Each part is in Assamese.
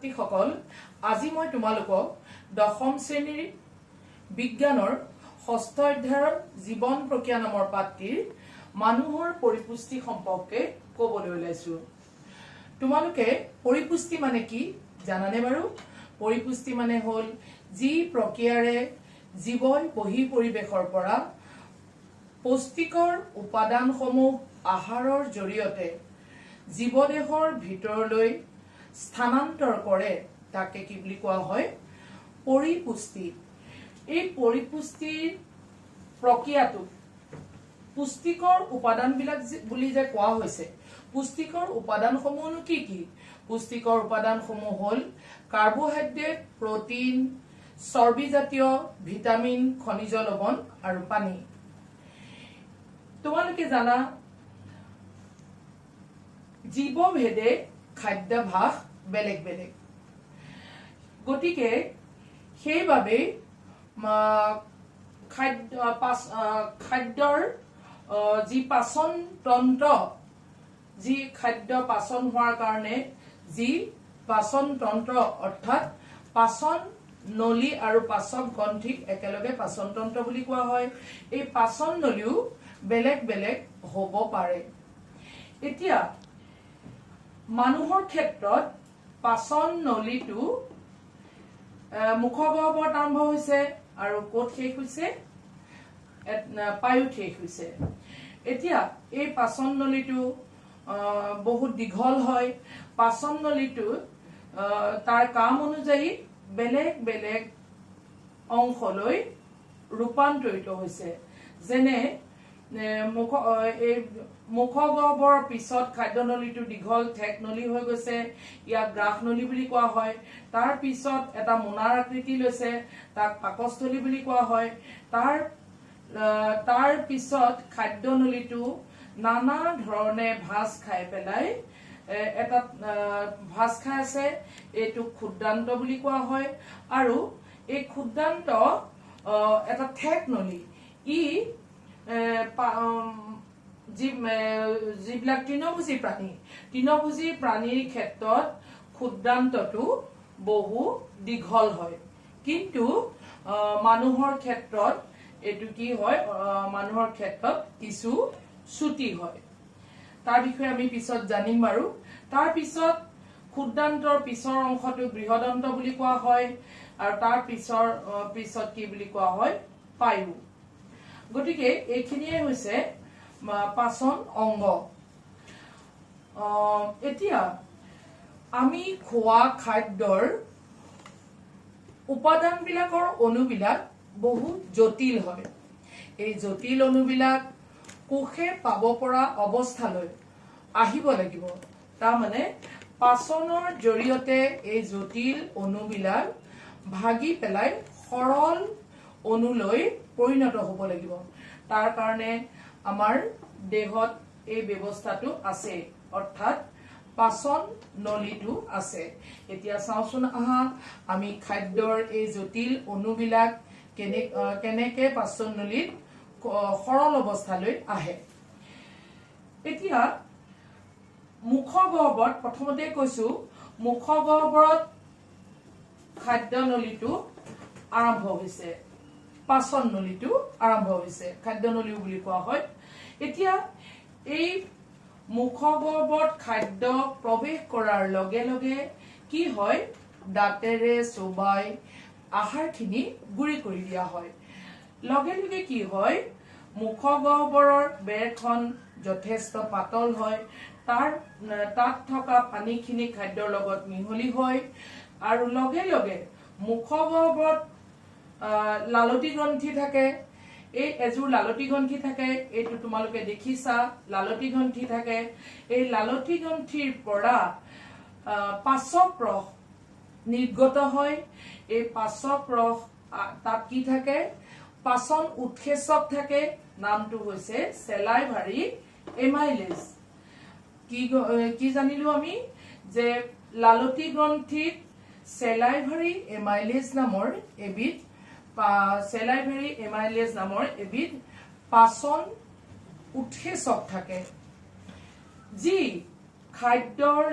ছাত্ৰীসকল আজি মই তোমালোকক দশম শ্ৰেণীৰ বিজ্ঞানৰ ষষ্ঠ অধ্যায়ৰ জীৱন প্ৰক্ৰিয়া নামৰ পাঠটিৰ মানুহৰ পৰিপুষ্টি সম্পৰ্কে ক'বলৈ ওলাইছো। তোমালোকে পৰিপুষ্টি মানে কি জানানে বাৰু? পৰিপুষ্টি মানে হ'ল যি প্ৰক্ৰিয়াৰে জীৱই বহি পৰিৱেশৰ পৰা পুষ্টিকৰ উপাদানসমূহ আহাৰৰ জৰিয়তে জীৱদেহৰ ভিতৰলৈ স্থানান্তৰ কৰে তাকে কি বুলি কোৱা হয়? পৰিপুষ্টি। এই পৰিপুষ্টিৰ প্ৰক্ৰিয়াটো পুষ্টিকৰ উপাদানবিলাক বুলি যে কোৱা হৈছে, পুষ্টিকৰ উপাদানসমূহনো কি কি? পুষ্টিকৰ উপাদানসমূহ হ'ল কাৰ্বহাইড্ৰেট, প্ৰটিন, চৰ্বিজাতীয়, ভিটামিন, খনিজ লৱণ আৰু পানী। তোমালোকে জানা জীৱভেদে খাদ্যাভ্যাস বেলেগ বেলেগ, গতিকে সেইবাবে খাদ্যৰ যি পাচন তন্ত্ৰ, যি খাদ্য পাচন হোৱাৰ কাৰণে যি পাচন তন্ত্ৰ অৰ্থাৎ পাচন নলী আৰু পাচক গ্ৰন্থিক একেলগে পাচন তন্ত্ৰ বুলি কোৱা হয়। এই পাচন নলীও বেলেগ বেলেগ হ'ব পাৰে। এতিয়া মানুহৰ ক্ষেত্ৰত পাচন নলীটো মুখগহ্বৰত আৰম্ভ হৈছে আৰু ক'ত শেষ হৈছে? পায়ুত শেষ হৈছে। এতিয়া এই পাচন নলীটো বহুত দীঘল হয়। পাচন নলীটো তাৰ কাম অনুযায়ী বেলেগ বেলেগ অংশলৈ ৰূপান্তৰিত হৈছে। যেনে মুখগহ্বৰৰ পিছত খাদ্যনলীটো দীঘল ঠেক নলী হৈ গৈছে, ইয়াক গ্ৰাস নলী বুলি কোৱা হয়। তাৰ পিছত এটা মোনাৰ আকৃতি লৈছে, তাক পাকস্থলী বুলি কোৱা হয়। তাৰ পিছত খাদ্যনলীটো নানা ধৰণে ভাঁজ খাই পেলাই এটা ভাঁজ খাই আছে, এইটো ক্ষুদ্ৰান্ত বুলি কোৱা হয়। আৰু এই ক্ষুদ্ৰান্ত এটা ঠেক নলী, ই যিবিলাক তৃণভোজী প্ৰাণীৰ ক্ষেত্ৰত ক্ষুদ্ৰান্তটো বহু দীঘল হয়, কিন্তু মানুহৰ ক্ষেত্ৰত এইটো কি হয়? মানুহৰ ক্ষেত্ৰত কিছু চুটি হয়। তাৰ বিষয়ে আমি পিছত জানিম বাৰু। তাৰ পিছত ক্ষুদ্ৰান্তৰ পিছৰ অংশটো বৃহদন্ত বুলি কোৱা হয়, আৰু তাৰ পিছত কি বুলি কোৱা হয়? পায়ু। গতিকে এইখিনিয়ে হৈছে পাচন অংগ। এতিয়া আমি খোৱা খাদ্যৰ উপাদানবিলাকৰ অণুবিলাক বহুত জটিল হয়। এই জটিল অণুবিলাক কোষে পাব পৰা অৱস্থালৈ আহিব লাগিব। তাৰমানে পাচনৰ জৰিয়তে এই জটিল অণুবিলাক ভাগি পেলাই সৰল অণুলৈ পৰিণত হ'ব লাগিব। তাৰ কাৰণে আমাৰ দেহত এই ব্যৱস্থাটো আছে, অৰ্থাৎ পাচন নলীটো আছে। এতিয়া চাওঁচোন আহা, আমি খাদ্যৰ এই জটিল অণুবিলাক কেনেকে পাচন নলীত সৰল অৱস্থালৈ আহে। এতিয়া মুখগহ্বৰত প্ৰথমতে কৈছো, মুখগহ্বৰত খাদ্য নলীটো আৰম্ভ হৈছে, পাচন নলীটো আৰম্ভ হৈছে, খাদ্য নলীও বুলি কোৱা হয়। এতিয়া এই মুখগহ্বৰত খাদ্য প্ৰৱেশ কৰাৰ লগে লগে কি হয়? দাঁতেৰে চোবাই আহাৰখিনি গুৰি কৰি দিয়া হয়। লগে লগে কি হয়? মুখগহ্বৰৰ বেৰখন যথেষ্ট পাতল হয়, তাত থকা পানীখিনি খাদ্যৰ লগত মিহলি হয়, আৰু লগে লগে মুখগহ্বৰত লালতি গ্ৰন্থি থাকে। এই এযোৰ লালতি গ্ৰন্থি থাকে, এইটো তোমালোকে দেখিছা, লালতি গ্ৰন্থি থাকে। এই লালতি গ্ৰন্থিৰ পৰা পাচক ৰস নিৰ্গত হয়। এই পাচক ৰস, তাত কি থাকে? পাচন উৎসেচক থাকে, নামটো হৈছে চেলাইভাৰী এমাইলেজ। কি জানিলো আমি? যে লালতি গ্ৰন্থিত চেলাইভাৰী এমাইলেজ নামৰ এবিধ পাচন উৎসেচক থাকে, যি খাদ্যৰ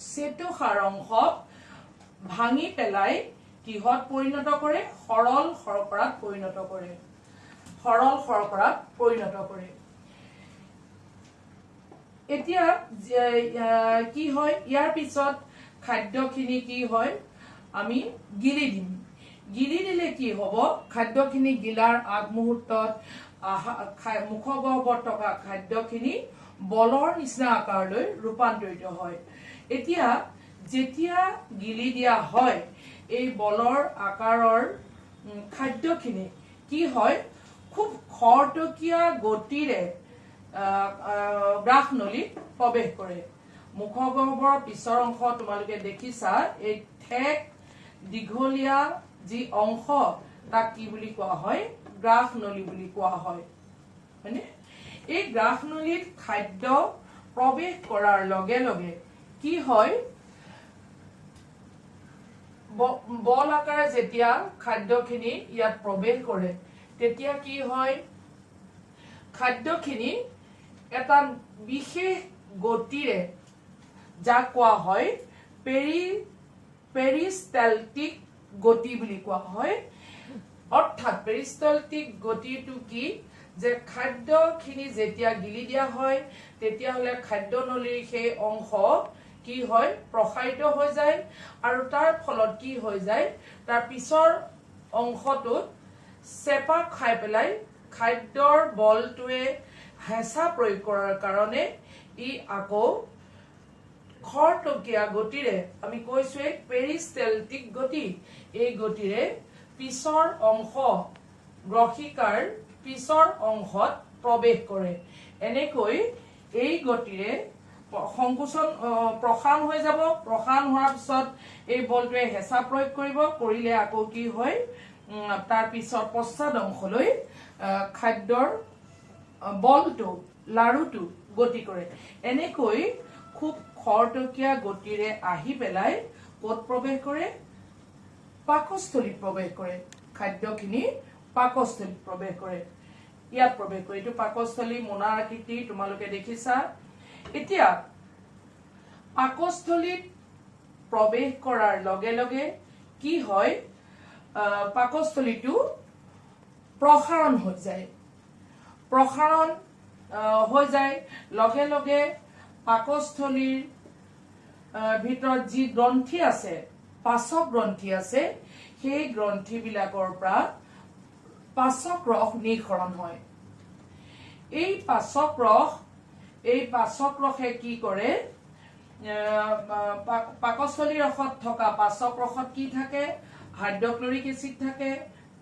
চেতসাৰ অংশ ভাঙি পেলাই কিহত পৰিণত কৰে সৰল শৰ্কৰাত পৰিণত কৰে এতিয়া কি হয় ইয়াৰ পিছত খাদ্যখিনি কি হয় আমি গিলি দিম গিলি দিলে কি হ'ব খাদ্যখিনি গিলাৰ আগমুহূৰ্তত মুখগহ্বৰত থকা খাদ্যখিনি বলৰ নিচিনা আকাৰলৈ ৰূপান্তৰিত হয় এতিয়া যেতিয়া গিলি দিয়া হয় এই বলৰ আকাৰৰ খাদ্যখিনি কি হয় খুব খৰতকীয়া গতিৰে গ্ৰাহনলীত প্ৰৱেশ কৰে মুখগহ্বৰৰ পিছৰ অংশ তোমালোকে দেখিছা এই ঠেক দীঘলীয়া যি অংশ তাক কি বুলি কোৱা হয় গ্ৰাহনলী বুলি কোৱা হয় মানে এই গ্ৰাহনলীত খাদ্য প্ৰৱেশ কৰাৰ লগে লগে কি হয় বল আকাৰে যেতিয়া খাদ্যখিনি ইয়াত প্ৰৱেশ কৰে তেতিয়া কি হয় খাদ্যখিনি এটা বিশেষ গতিৰে যাক কোৱা হয় পেৰিষ্টালটিক গতি বুলি কোৱা হয় অৰ্থাৎ পেৰিষ্টালটিক গতিটো কি যে খাদ্যখিনি যেতিয়া গিলি দিয়া হয় তেতিয়া হলে খাদ্যনলীৰ সেই অংশ কি হয় প্ৰসাৰিত হৈ যায় আৰু তাৰ ফলত কি হৈ যায় তাৰ পিছৰ অংশটোত চেপা খাই পেলাই খাদ্যৰ বলটোৱে হেঁচা প্ৰয়োগ কৰাৰ কাৰণে ই আকৌ খৰতকীয়া গতিৰে আমি কৈছোৱে পেৰিষ্টালটিক গতি এই গতিৰে পিছৰ অংশ গ্ৰহিকাৰ পিছৰ অংশত প্ৰৱেশ কৰে এনেকৈ এই গতিৰে সংকোচন প্ৰসাৰণ হৈ যাব প্ৰসাৰণ হোৱাৰ পিছত এই বলটোৱে হেঁচা প্ৰয়োগ কৰিলে আকৌ কি হয় তাৰ পিছৰ পশ্চাদ অংশলৈ খাদ্যৰ বলটো লাৰুটো গতি কৰে এনেকৈ খুব খৰতকীয়া গতিৰে আহি পেলাই ক'ত প্ৰৱেশ কৰে পাকস্থলীত প্ৰৱেশ কৰে খাদ্যখিনি পাকস্থলীত প্ৰৱেশ কৰে ইয়াত প্ৰৱেশ কৰে এইটো পাকস্থলী মোনাৰ আকৃতি তোমালোকে দেখিছা এতিয়া পাকস্থলীত প্ৰৱেশ কৰাৰ লগে লগে কি হয় পাকস্থলীটো প্ৰসাৰণ হৈ যায় লগে লগে পাকস্থলীৰ ভিতৰত যি গ্ৰন্থি আছে পাচক গ্ৰন্থি আছে সেই গ্ৰন্থিবিলাকৰ পৰা পাচক ৰস নিঃসৰণ হয় এই পাচক ৰসে কি কৰে পাকস্থলীৰ ৰসত থকা পাচক ৰসত কি থাকে হাইড্ৰক্লৰিক এচিড থাকে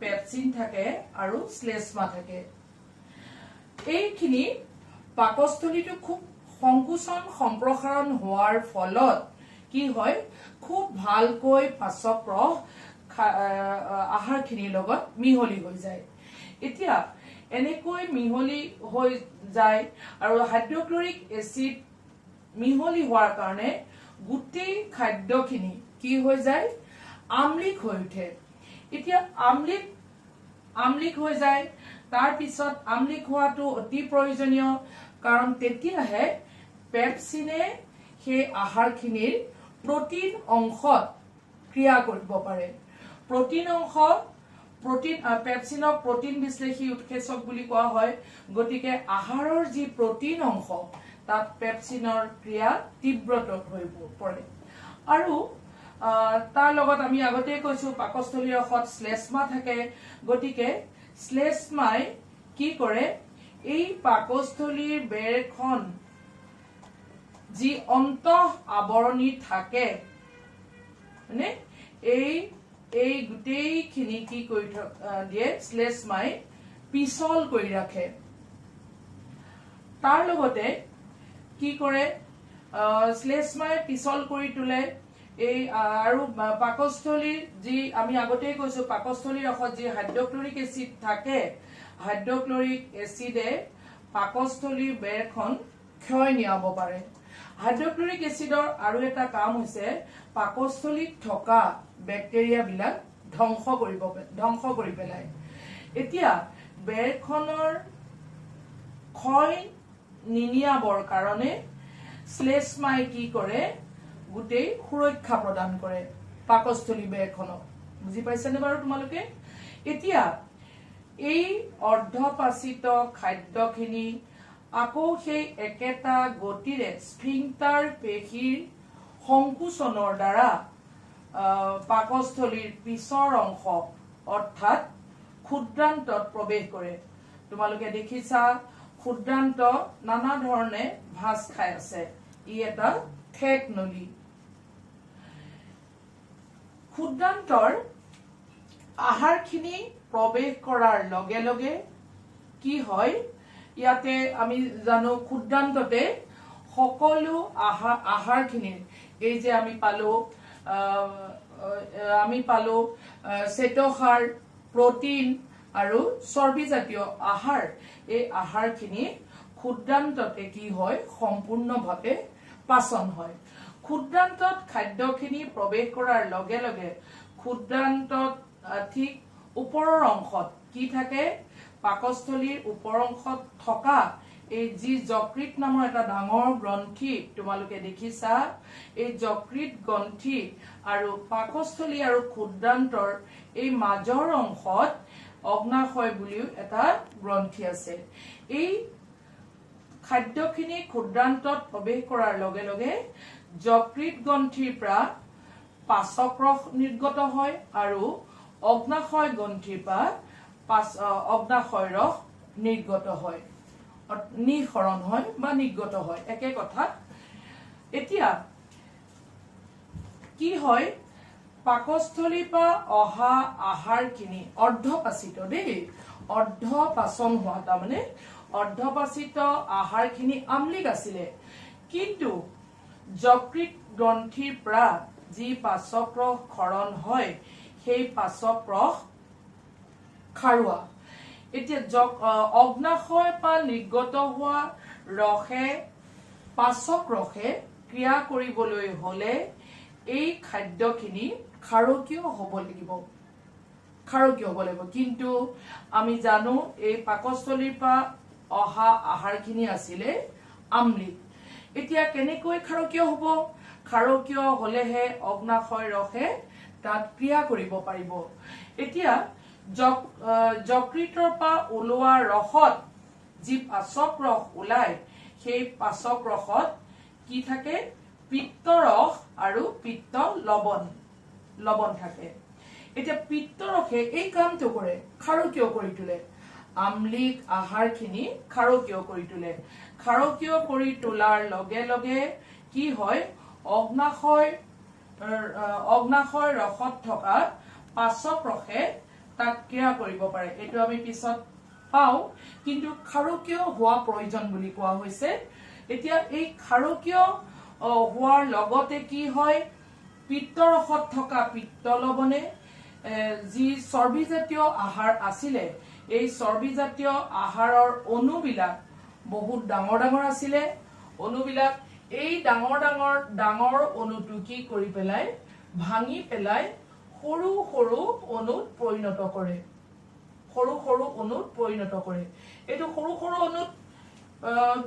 পেপচিন থাকে আৰু শ্লেষ্মা থাকে এইখিনি পাকস্থলীটো খুব সংকোচন সম্প্ৰসাৰণ হোৱাৰ ফলত কি হয় খুব ভালকৈ পাচক ৰস আহাৰখিনিৰ লগত মিহলি হৈ যায় এতিয়া এনেকৈ মিহলি হৈ যায় আৰু হাইড্ৰক্লৰিক এচিড মিহলি হোৱাৰ কাৰণে গোটেই খাদ্যখিনি কি হৈ যায় আমলিক হৈ উঠে এতিয়া আমলিক হৈ যায় তাৰ পিছত আমলিক হোৱাটো অতি প্ৰয়োজনীয় কাৰণ তেতিয়াহে পেপচিনে সেই আহাৰখিনিৰ প্ৰটিন অংশত ক্ৰিয়া কৰিব পাৰে পেপচিনক প্ৰটিন বিশ্লেষী উৎসেচক বুলি কোৱা হয় গতিকে আহাৰৰ যি প্ৰটিন অংশ তাত পেপচিনৰ ক্ৰিয়া তীব্ৰতৰ হৈ পৰে আৰু তাৰ লগত আমি আগতে কৈছো পাকস্থলীৰ ৰসত শ্লেষ্মা থাকে গতিকে শ্লেষ্মাই কি কৰে এই পাকস্থলীৰ বেৰখন যি অন্তঃ আৱৰণী থাকে মানে এই গোটেইখিনি কি কৰি দিয়ে শ্লেষ্মাই পিছল কৰি ৰাখে তাৰ লগতে কি কৰে শ্লেষ্মাই পিছল কৰি তোলে এই আৰু পাকস্থলীৰ যি আমি আগতে কৈছো পাকস্থলীৰ ৰসত যি হাইড্ৰক্লৰিক এচিড থাকে হাইড্ৰক্লৰিক এচিডে পাকস্থলীৰ বেৰখন ক্ষয় নিয়াব পাৰে হাইড্ৰক্লৰিক এচিডৰ আৰু এটা কাম হৈছে পাকস্থলীত থকা বেক্টেৰিয়া বিলাক ধ্বংস কৰি পেলায় এতিয়া বেৰখনৰ ক্ষয় নিনিয়াবৰ কাৰণে শ্লেষ্মাই কি কৰে গোটেই সুৰক্ষা প্ৰদান কৰে পাকস্থলী বেৰখনক বুজি পাইছানে বাৰু তোমালোকে এতিয়া এই অৰ্ধপাচিত খাদ্যখিনি আকৌ সেই একেটা গতিৰে স্ফিংটাৰ পেশীৰ সংকোচনৰ দ্বাৰা পাকস্থলীৰ পিছৰ অংশ অৰ্থাৎ ক্ষুদ্ৰান্তত প্ৰৱেশ কৰে তোমালোকে দেখিছা ক্ষুদ্ৰান্ত নানা ধৰণে ভাঁজ খাই আছে ই এটা ঠেক নলী ক্ষুদ্ৰান্তৰ আহাৰখিনি প্ৰৱেশ কৰাৰ লগে লগে কি হয় ইয়াতে আমি জানো ক্ষুদ্ৰান্ততে সকলো আহাৰখিনিৰ এই যে আমি পালো শ্বেতসাৰ প্ৰটিন আৰু চৰ্বিজাতীয় আহাৰ এই আহাৰখিনি ক্ষুদ্ৰান্ততে কি হয় সম্পূৰ্ণভাৱে পাচন হয় ক্ষুদ্ৰান্তত খাদ্যখিনি প্ৰৱেশ কৰাৰ লগে লগে ক্ষুদ্ৰান্তত ঠিক ওপৰৰ অংশত কি থাকে পাকস্থলীৰ ওপৰ অংশত থকা এই যি যকৃত নামৰ এটা ডাঙৰ গ্ৰন্থি তোমালোকে দেখিছা এই যকৃত গ্ৰন্থি আৰু পাকস্থলী আৰু ক্ষুদ্ৰান্তৰ এই মাজৰ অংশত অগ্নাশয় বুলিও এটা গ্ৰন্থি আছে এই খাদ্যখিনি ক্ষুদ্ৰান্তত প্ৰৱেশ কৰাৰ লগে লগে যকৃত গ্ৰন্থিৰ পৰা পাচক ৰস নিৰ্গত হয় আৰু অগ্নাশয় গ্ৰন্থিৰ পৰা অগ্নাশয় ৰস নিৰ্গত হয় নিঃসৰণ হয় বা নিৰ্গত হয় একে কথা এতিয়া কি হয় পাকস্থলীৰ পৰা অহা আহাৰখিনি অৰ্ধপাচিত দেই অৰ্ধপাচন হোৱা তাৰমানে অৰ্ধপাচিত আহাৰখিনি আম্লিক আছিলে কিন্তু যকৃত গ্ৰন্থিৰ পৰা যি পাচক ৰস ক্ষৰণ হয় সেই পাচক ৰস খাৰুৱা এতিয়া অগ্নাশয় পৰা নিৰ্গত হোৱা ৰসে পাচক ৰসে ক্ৰিয়া কৰিবলৈ হলে এই খাদ্যখিনি খাৰকীয় হ'ব লাগিব কিন্তু আমি জানো এই পাকস্থলীৰ পৰা অহা আহাৰখিনি আছিলে আম্লিক এতিয়া কেনেকৈ খাৰকীয় হ'ব খাৰকীয় হলেহে অগ্নাশয় ৰসে তাত ক্ৰিয়া কৰিব পাৰিব এতিয়া যকৃতৰ পৰা ওলোৱা ৰসত যি পাচক ৰস ওলায় সেই পাচক ৰসত কি থাকে পিত্ত ৰস আৰু পিত্ত লৱণ থাকে এতিয়া পিত্ত ৰসে এই কামটো কৰে খাৰকীয় কৰি তোলে আম্লিক আহাৰখিনি খাৰকীয় কৰি তোলে খাৰকীয় কৰি তোলাৰ লগে লগে কি হয় অগ্নাশয় ৰসত থকা পাচক ৰসে তাক ক্ৰিয়া কৰিব পাৰে এইটো আমি পিছত পাও কিন্তু খাৰকীয় হোৱা প্ৰয়োজন বুলি কোৱা হৈছে এতিয়া এই খাৰকীয় হোৱাৰ লগতে কি হয় পিত্ত ৰসত থকা পিত্ত লৱণে যি চৰ্বিজাতীয় আহাৰ আছিলে এই চৰ্বিজাতীয় আহাৰৰ অণুবিলাক বহুত ডাঙৰ ডাঙৰ আছিলে অণুবিলাক এই ডাঙৰ অণুটো কি কৰি পেলাই ভাঙি পেলাই সৰু সৰু অণুত পৰিণত কৰে এইটো সৰু সৰু অণুত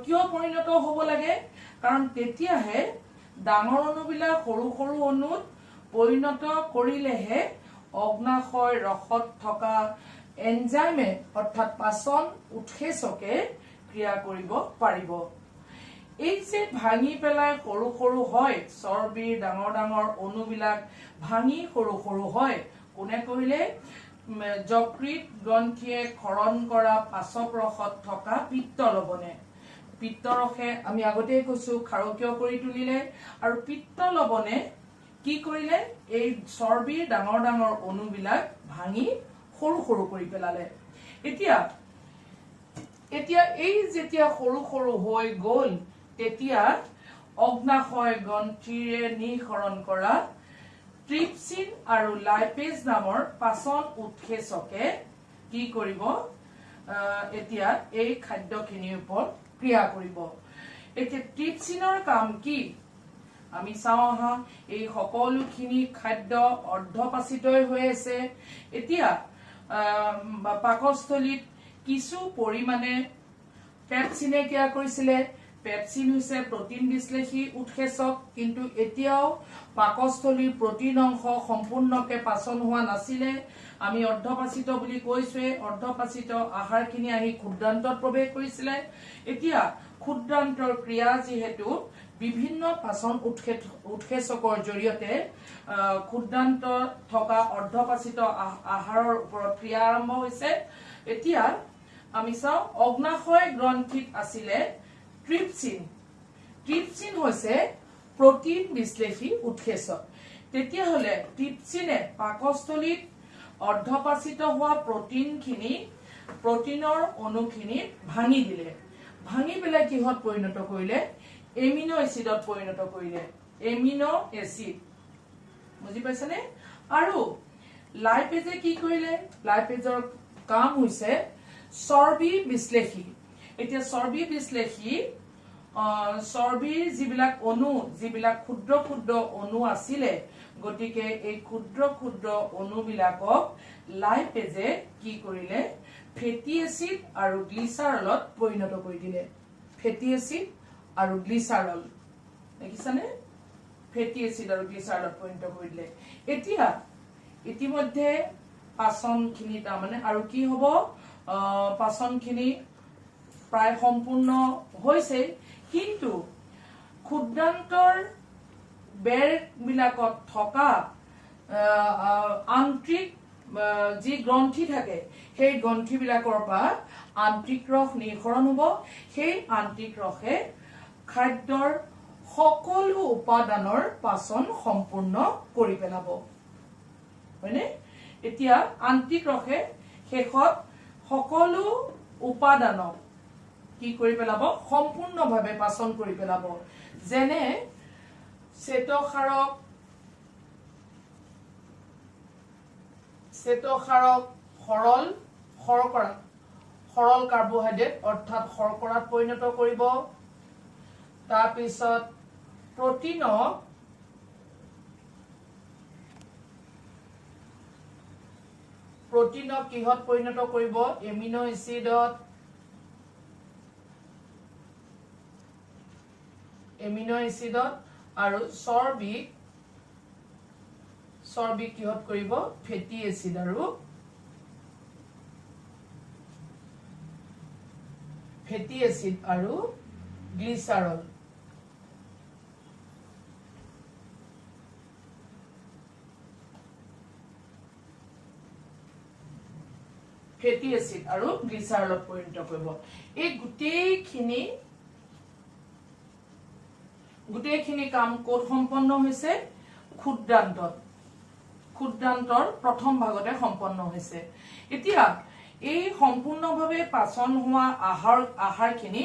কিয় পৰিণত হ'ব লাগে কাৰণ তেতিয়াহে ডাঙৰ অণুবিলাক সৰু সৰু অণুত পৰিণত কৰিলেহে অগ্নাশয় ৰসত থকা এনজাইমে অৰ্থাৎ পাচন উৎসেচকে ক্ৰিয়া কৰিব পাৰিব এই যে ভাঙি পেলাই সৰু সৰু হয় চৰ্বিৰ ডাঙৰ অণুবিলাক ভাঙি সৰু সৰু হয় কোনে কৰিলে যকৃত গ্ৰন্থিয়ে ক্ষৰণ কৰা পাচক ৰসত থকা পিত্ত লৱণে পিত্ত ৰসে আমি আগতেই কৈছো খাৰকীয় কৰি তুলিলে আৰু পিত্ত লৱণে কি কৰিলে এই চৰ্বিৰ ডাঙৰ অণুবিলাক ভাঙি সৰু সৰু কৰি পেলালে এতিয়া এই যেতিয়া সৰু সৰু হৈ গল তেতিয়া অগ্নাশয় গ্ৰন্থিৰে নিঃসৰণ কৰা ট্ৰিপচিন আৰু লাইপেজ নামৰ পাচন উৎসেচকে কি কৰিব এতিয়া এই খাদ্যখিনিৰ ওপৰত ক্ৰিয়া কৰিব এতিয়া ট্ৰিপচিনৰ কাম কি আমি চাও আহা এই সকলোখিনি খাদ্য অৰ্ধপাচিতই হৈ আছে এতিয়া পাকস্থলীত কিছু পৰিমাণে পেপচিনে ক্ৰিয়া কৰিছিলে পেপচিন হৈছে প্ৰটিন বিশ্লেষী উৎসেচক কিন্তু এতিয়াও পাকস্থলীৰ প্ৰটিন অংশ সম্পূৰ্ণকে পাচন হোৱা নাছিলে আমি অৰ্ধপাচিত বুলি কৈছোৱে অৰ্ধপাচিত আহাৰখিনি আহি ক্ষুদ্ৰান্তত প্ৰৱেশ কৰিছিলে এতিয়া ক্ষুদ্ৰান্তৰ ক্ৰিয়া যিহেতু বিভিন্ন পাচন উৎসেচকৰ জৰিয়তে ক্ষুদ্ৰান্ত থকা অৰ্ধপাচিত আহাৰৰ ওপৰত ক্ৰিয়া আৰম্ভ হৈছে এতিয়া আমি চাও অগ্নাশয় গ্ৰন্থিত আছিলে ট্ৰিপচিন হৈছে প্ৰটিন বিশ্লেষী উৎসেচক তেতিয়া হলে ট্ৰিপচিনে পাকস্থলীত অৰ্ধপাচিত হোৱা প্ৰটিনৰ অণুখিনি ভাঙি দিলে ভাঙি পেলাই কিহত পৰিণত কৰিলে এমিনো এসিডত পৰিণত কৰিলে এমিনো এসিড বুজি পাইছানে আৰু লাইপেজে কি কৰিলে লাইপেজৰ কাম হৈছে চৰ্বি বিশ্লেষী এতিয়া চৰ্বি বিশ্লেষী চৰ্বিৰ যিবিলাক অণু যিবিলাক ক্ষুদ্ৰ ক্ষুদ্ৰ অণু আছিলে গতিকে এই ক্ষুদ্ৰ ক্ষুদ্ৰ অণুবিলাকক লাইপেজে কি কৰিলে ফেটি এসিড আৰু গ্লিচাৰলত পৰিণত কৰি দিলে ফেটি এসিড আৰু গ্লিচাৰল দেখিছানে ফেটি এসিড আৰু গ্লিচাৰলত পৰিণত কৰি দিলে এতিয়া ইতিমধ্যে পাচনখিনি তাৰমানে আৰু কি হ'ব পাচনখিনি প্ৰায় সম্পূৰ্ণ হৈছে কিন্তু ক্ষুদ্ৰান্তৰ বেৰ বিলাকত থকা আন্তৰিক যি গ্ৰন্থি থাকে সেই গ্ৰন্থি বিলাকৰ পৰা আন্তৰিক ৰস নিঃসৰণ হ'ব সেই আন্তৰিক ৰসে খাদ্যৰ সকলো উপাদানৰ পাচন সম্পূৰ্ণ কৰি পেলাব হয়নে এতিয়া আন্তৰিক ৰসে শেষত সকলো উপাদানক কি কৰি পেলাব সম্পূৰ্ণভাৱে পাচন কৰি পেলাব যেনে শ্বেতসাৰক সৰল কাৰ্বোহাইড্ৰেট অৰ্থাৎ শৰ্কৰাত পৰিণত কৰিব তাৰ পিছত প্ৰটিনক কিহত পৰিণত কৰিব এমিনো এসিডত আৰু চৰ্বি কিহত কৰিব ফেটি এসিড আৰু গ্লিচাৰল ফেটি এসিড আৰু গ্লিচাৰলত পৰিণত কৰিব এই গোটেইখিনি কাম কোট সম্পন্ন হৈছে ক্ষুদ্ৰান্তৰ প্ৰথম ভাগতে সম্পন্ন হৈছে এতিয়া এই সম্পূৰ্ণভাৱে পাচন হোৱা আহাৰখিনি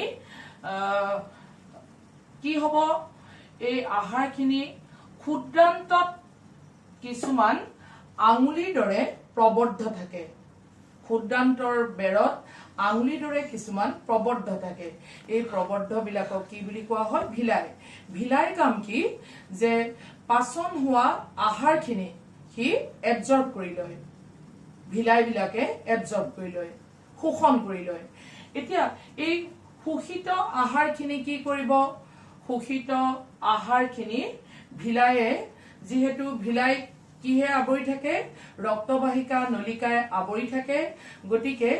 কি হ'ব এই আহাৰখিনি ক্ষুদ্ৰান্তত কিছুমান আঙুলিৰ দৰে প্ৰবদ্ধ থাকে ক্ষুদ্ৰান্তৰ বেৰত আঙুলিৰ দৰে কিছুমান প্ৰবদ্ধ থাকে এই প্ৰবদ্ধ বিলাকক কি বুলি কোৱা হয় ভিলাইৰ কাম কি যে পাচন হোৱা আহাৰখিনি হি এবজৰ্ব কৰি লয় ভিলাই বিলাকে এবজৰ্ব কৰি লয় শোষণ কৰি লয় এতিয়া এই শোষিত আহাৰখিনি কি কৰিব শোষিত আহাৰখিনি ভিলায়ে যেহেতু ভিলাই কিহে আবৰি থাকে ৰক্তবাহিকা নলিকায় আবৰি থাকে গতিকে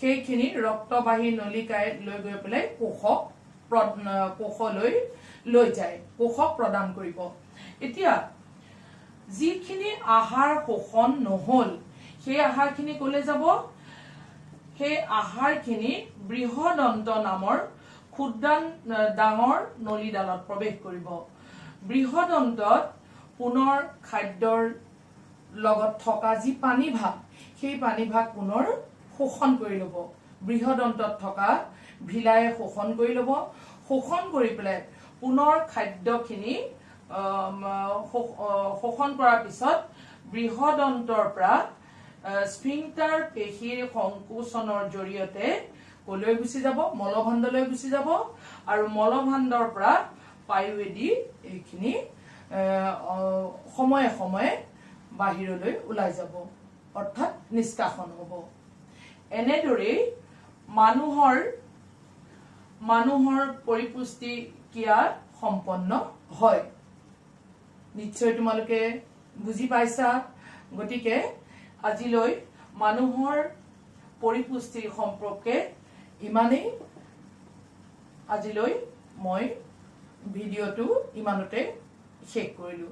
সেইখিনি ৰক্তবাহী নলিকায় লৈ গৈ পেলাই কোষলৈ লৈ যায় কোষক প্ৰদান কৰিব এতিয়া যিখিনি আহাৰ শোষণ নহল সেই আহাৰখিনি কলে যাব সেই আহাৰখিনি বৃহদন্ত নামৰ ডাঙৰ নলীডালত প্ৰৱেশ কৰিব বৃহদন্তত পুনৰ খাদ্যৰ লগত থকা যি পানী ভাগ সেই পানী ভাগ পুনৰ শোষণ কৰি লব বৃহদন্তত থকা ভিলায়ে শোষণ কৰি লব শোষণ কৰি পেলাই পুনৰ খাদ্যখিনি শোষণ কৰাৰ পিছত বৃহদন্তৰ পৰা স্ফিংটাৰ পেশীৰ সংকোচনৰ জৰিয়তে কলৈ গুচি যাব মলভাণ্ডলৈ গুচি যাব আৰু মলভাণ্ডৰ পৰা পায়ুৱেদি এইখিনি সময়ে সময়ে বাহিৰলৈ ওলাই যাব অৰ্থাৎ নিষ্কাশন হ'ব এনেদৰে মানুহৰ মানুহৰ পৰিপুষ্টি ক্ৰিয়া সম্পন্ন হয় নিশ্চয় তোমালোকে বুজি পাইছা গতিকে আজিলৈ মানুহৰ পৰিপুষ্টি সম্পৰ্কে ইমানেই আজিলৈ মই ভিডিঅ'টো ইমানতে শেষ কৰিলো